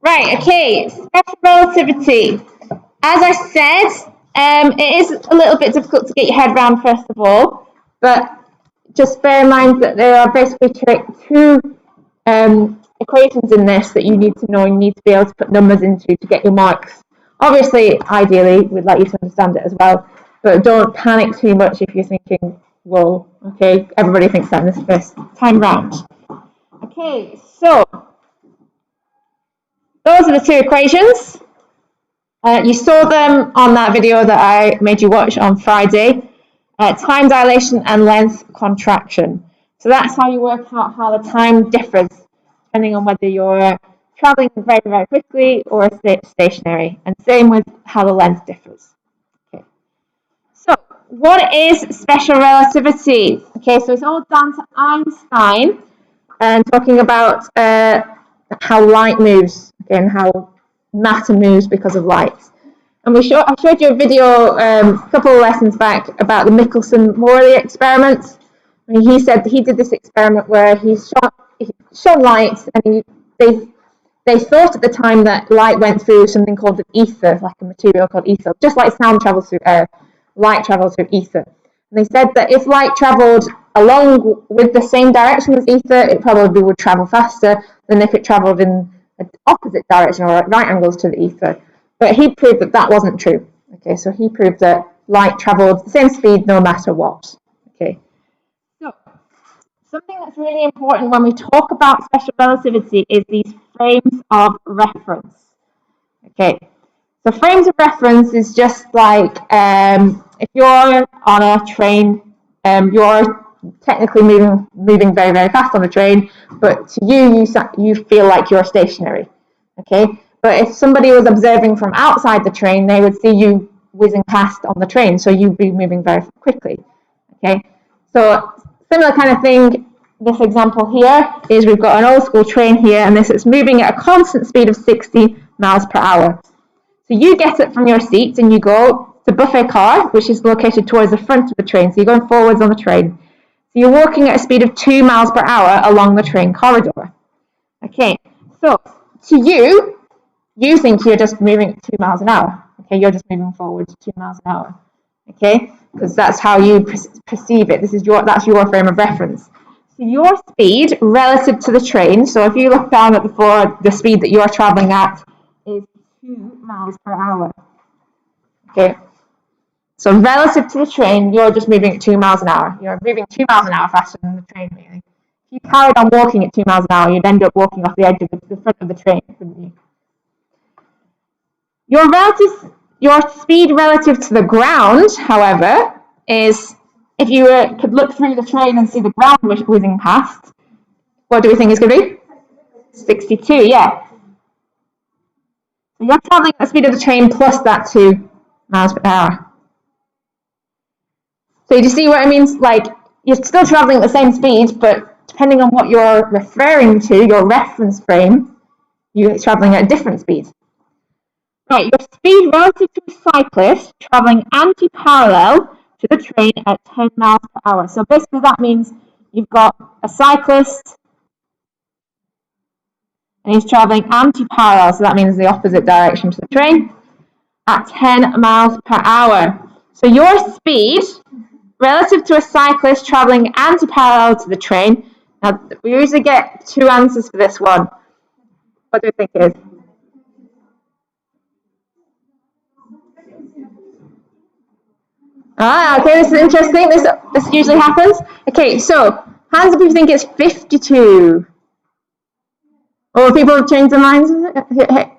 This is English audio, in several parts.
Right, okay, special relativity. As I said, it is a little bit difficult to get your head around, first of all, but just bear in mind that there are basically two equations in this that you need to know and you need to be able to put numbers into to get your marks. Obviously, ideally, we'd like you to understand it as well, but don't panic too much if you're thinking, whoa, okay, everybody thinks that in this first time round. Okay, so those are the two equations. You saw them on that video that I made you watch on Friday. Time dilation and length contraction. So that's how you work out how the time differs depending on whether you're traveling very, very quickly or stationary. And same with how the length differs. Okay. So what is special relativity? Okay, so it's all down to Einstein and talking about how light moves, and how matter moves because of light. And I showed you a video a couple of lessons back about the Michelson-Morley experiment. And he said he did this experiment where he shone light, and they thought at the time that light went through something called an ether, like a material called ether, just like sound travels through air, light travels through ether. And they said that if light travelled along with the same direction as ether, it probably would travel faster than if it travelled in an opposite direction or at right angles to the ether. But he proved that that wasn't true. Okay, so he proved that light travelled the same speed no matter what. Okay. So something that's really important when we talk about special relativity is these frames of reference. Okay, so frames of reference is just like if you're on a train, you're technically moving very, very fast on the train, but to you feel like you're stationary. Okay, but if somebody was observing from outside the train, they would see you whizzing past on the train, so you'd be moving very quickly. Okay, so similar kind of thing. This example here is we've got an old school train here, and this is moving at a constant speed of 60 miles per hour. So you get it from your seat and you go to buffet car, which is located towards the front of the train. So you're going forwards on the train. So you're walking at a speed of 2 miles per hour along the train corridor. Okay, so to you think you're just moving at 2 miles an hour. Okay, you're just moving forward 2 miles an hour. Okay, because that's how you perceive it. That's your frame of reference. So your speed relative to the train. So if you look down at the floor, the speed that you're traveling at is 2 miles per hour. Okay, so relative to the train, you're just moving at 2 miles an hour. You're moving 2 miles an hour faster than the train, really. If you carried on walking at 2 miles an hour, you'd end up walking off the edge of the front of the train, wouldn't you? Your speed relative to the ground, however, is if you could look through the train and see the ground whizzing past, what do we think it's going to be? 62, yeah. So you're traveling at the speed of the train plus that 2 miles per hour. So do you see what I mean? Like, you're still traveling at the same speed, but depending on what you're referring to, your reference frame, you're traveling at a different speed. Right, your speed relative to a cyclist traveling anti-parallel to the train at 10 miles per hour. So basically that means you've got a cyclist and he's traveling anti-parallel, so that means the opposite direction to the train, at 10 miles per hour. So your speed relative to a cyclist traveling anti-parallel to the train. Now, we usually get two answers for this one. What do you think it is? Okay, this is interesting. This usually happens. Okay, so hands up if you think it's 52. Or people have changed their minds. Hands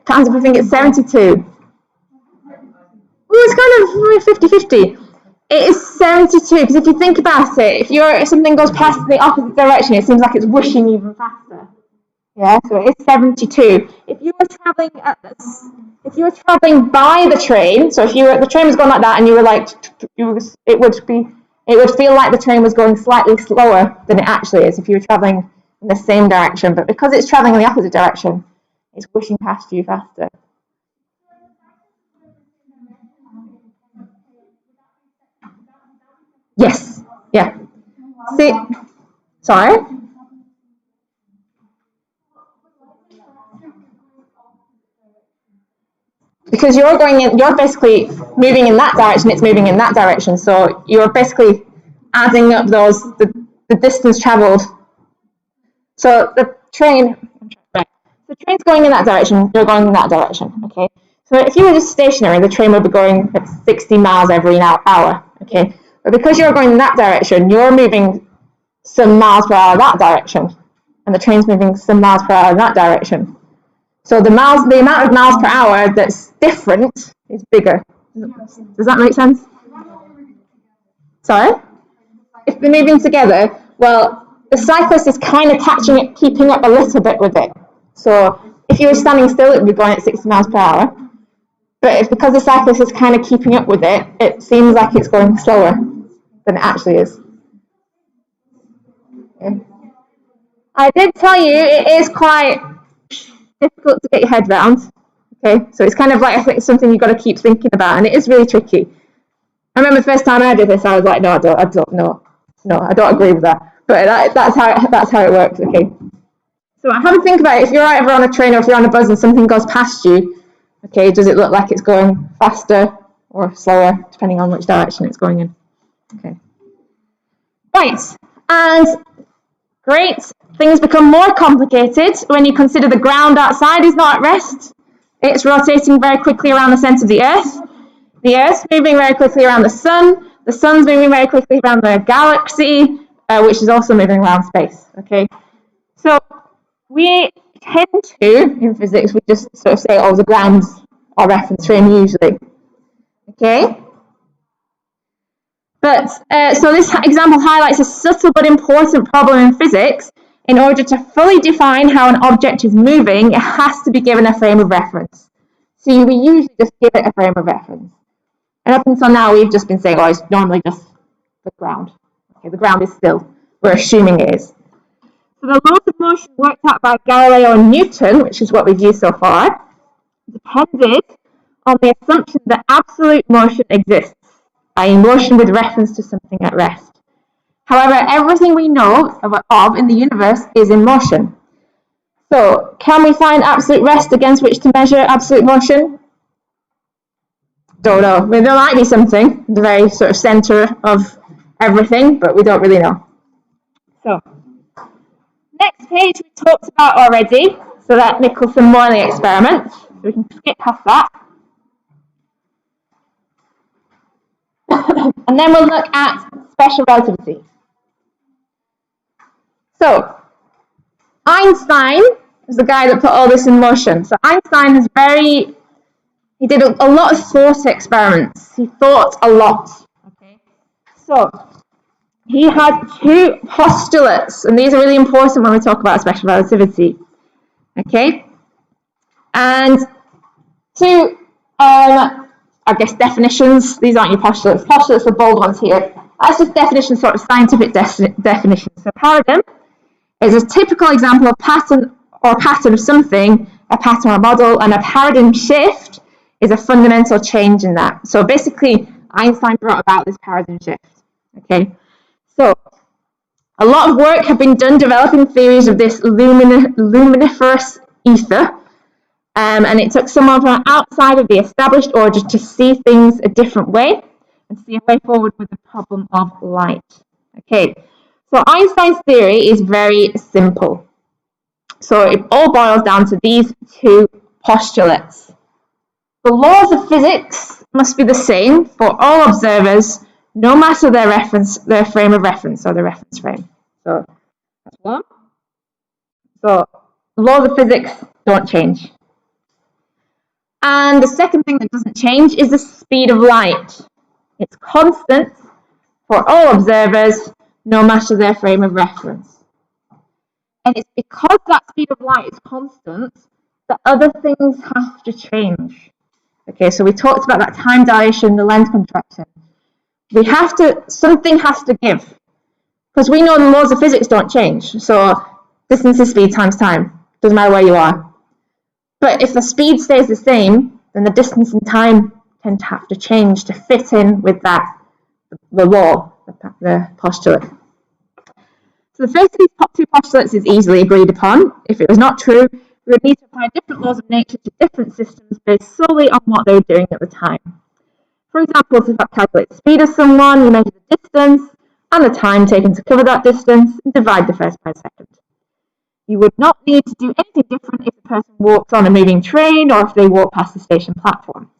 up if you think it's 72. Well, it's kind of 50-50. It is 72, because if you think about it, if something goes past in the opposite direction, it seems like it's whooshing even faster. Yeah, so it is 72. If you were traveling by the train, so if the train was going like that, and you were like, it would feel like the train was going slightly slower than it actually is if you were traveling in the same direction. But because it's traveling in the opposite direction, it's whooshing past you faster. Yes. Yeah. See, sorry. because you're basically moving in that direction, it's moving in that direction. So you're basically adding up the distance traveled. So the train's going in that direction, you're going in that direction, okay? So if you were just stationary, the train would be going at 60 miles every hour, okay? But because you're going in that direction, you're moving some miles per hour that direction, and the train's moving some miles per hour in that direction. So the amount of miles per hour that's different is bigger. Does that make sense? Sorry? If they're moving together, well, the cyclist is kind of keeping up a little bit with it. So if you were standing still, it would be going at 60 miles per hour. But because the cyclist is kind of keeping up with it, it seems like it's going slower than it actually is. Okay. I did tell you it is quite difficult to get your head around. Okay, so it's kind of like, I think, something you've got to keep thinking about, and it is really tricky. I remember the first time I did this, I was like, no, I don't agree with that. But that's how it works. Okay. So have a think about it. If you're ever on a train or if you're on a bus and something goes past you, okay, does it look like it's going faster or slower, depending on which direction it's going in? Okay. Right, and great. Things become more complicated when you consider the ground outside is not at rest. It's rotating very quickly around the centre of the Earth's moving very quickly around the Sun's moving very quickly around the galaxy, which is also moving around space. Okay, so we tend to, in physics, we just sort of say, oh, the ground's our reference frame usually. Okay? But, so this example highlights a subtle but important problem in physics. In order to fully define how an object is moving, it has to be given a frame of reference. So we usually just give it a frame of reference. And up until now, we've just been saying, oh, it's normally just the ground. Okay, the ground is still. We're assuming it is. So the laws of motion worked out by Galileo and Newton, which is what we've used so far, depended on the assumption that absolute motion exists, i.e. motion with reference to something at rest. However, everything we know of in the universe is in motion. So, can we find absolute rest against which to measure absolute motion? Don't know. I mean, there might be something, the very sort of centre of everything, but we don't really know. So, next page we talked about already, so that Michelson-Morley experiment. So we can skip past that. And then we'll look at special relativity. So, Einstein is the guy that put all this in motion. So Einstein he did a lot of thought experiments. He thought a lot. Okay. So he had two postulates, and these are really important when we talk about special relativity. Okay. And two, I guess, definitions. These aren't your postulates. Postulates are bold ones here. That's just definitions, sort of scientific definitions. So paradigm is a typical example of pattern of something, a pattern or a model, and a paradigm shift is a fundamental change in that. So basically, Einstein brought about this paradigm shift. Okay, so a lot of work have been done developing theories of this luminiferous ether, and it took someone from outside of the established order to see things a different way and see a way forward with the problem of light. Okay, so Einstein's theory is very simple. So it all boils down to these two postulates. The laws of physics must be the same for all observers, no matter their frame of reference or the reference frame. So that's one. So the laws of physics don't change. And the second thing that doesn't change is the speed of light. It's constant for all observers, no matter their frame of reference. And it's because that speed of light is constant that other things have to change. Okay, so we talked about that time dilation, the length contraction. Something has to give. Because we know the laws of physics don't change. So distance is speed times time. Doesn't matter where you are. But if the speed stays the same, then the distance and time tend to have to change to fit in with that, the law, the postulate. So the first of these two postulates is easily agreed upon. If it was not true, we would need to apply different laws of nature to different systems based solely on what they were doing at the time. For example, to calculate the speed of someone, you measure the distance and the time taken to cover that distance and divide the first by the second. You would not need to do anything different if the person walks on a moving train or if they walk past the station platform.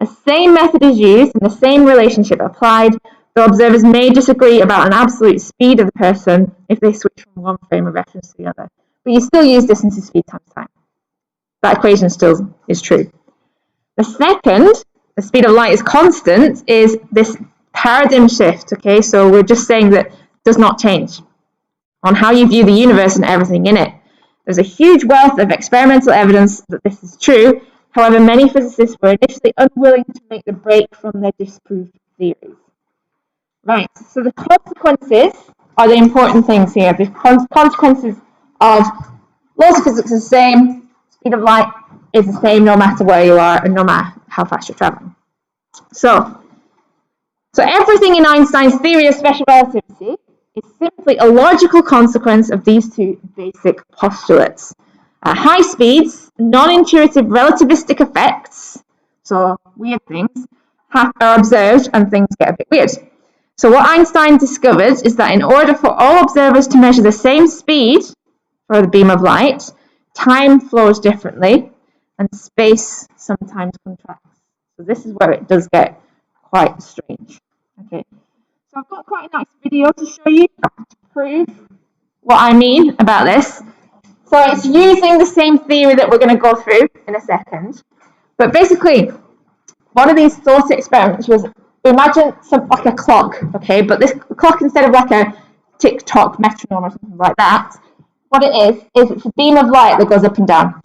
The same method is used and the same relationship applied, though observers may disagree about an absolute speed of the person if they switch from one frame of reference to the other. But you still use distance is speed times time. That equation still is true. The second, the speed of light is constant, is this paradigm shift, okay? So we're just saying that it does not change on how you view the universe and everything in it. There's a huge wealth of experimental evidence that this is true. However, many physicists were initially unwilling to make the break from their disproved theories. Right, so the consequences are the important things here. The consequences of laws of physics are the same, speed of light is the same no matter where you are and no matter how fast you're traveling. So everything in Einstein's theory of special relativity is simply a logical consequence of these two basic postulates. At high speeds, non-intuitive relativistic effects, so weird things, are observed and things get a bit weird. So what Einstein discovered is that in order for all observers to measure the same speed for the beam of light, time flows differently and space sometimes contracts. So this is where it does get quite strange. Okay, so I've got quite a nice video to show you to prove what I mean about this. So it's using the same theory that we're going to go through in a second. But basically, one of these thought experiments was, imagine like a clock, okay? But this clock, instead of like a tick-tock metronome or something like that, what it is it's a beam of light that goes up and down.